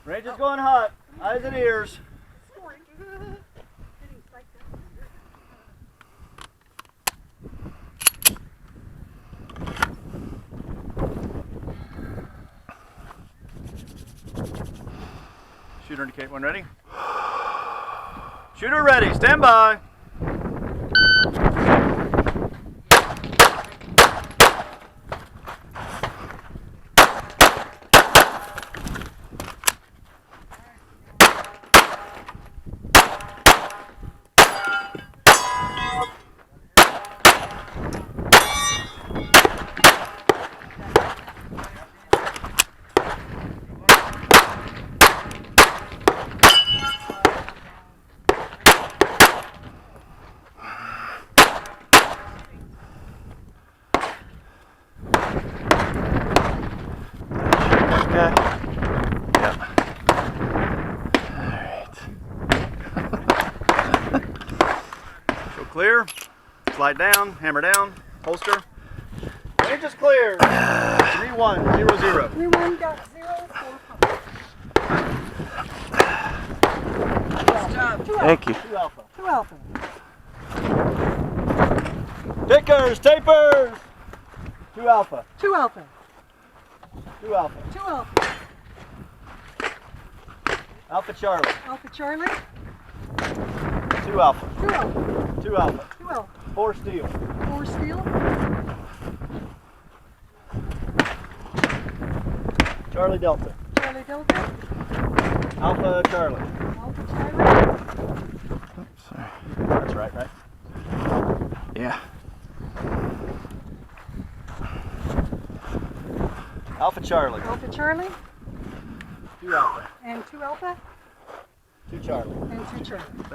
Range is going hot. Eyes and ears. Shooter indicate when ready. Shooter ready. Stand by. Okay. Yep. Alright. So clear. Slide down, hammer down, holster. Range is clear. 3100. 31.0. Thank you. 2 alpha. 2 alpha. Pickers, tapers. 2 alpha. 2 alpha. 2 alpha. 2 alpha. Alpha Charlie. Alpha Charlie. 2 alpha. 2 alpha. 2 alpha. 2 alpha. 4 steel. 4 steel. Charlie Delta. Charlie Delta. Alpha Charlie. Alpha Charlie. Oops, sorry. That's right, right? Yeah. Alpha Charlie. Alpha Charlie. 2 alpha. And 2 alpha. 2 Charlie. And 2 Charlie.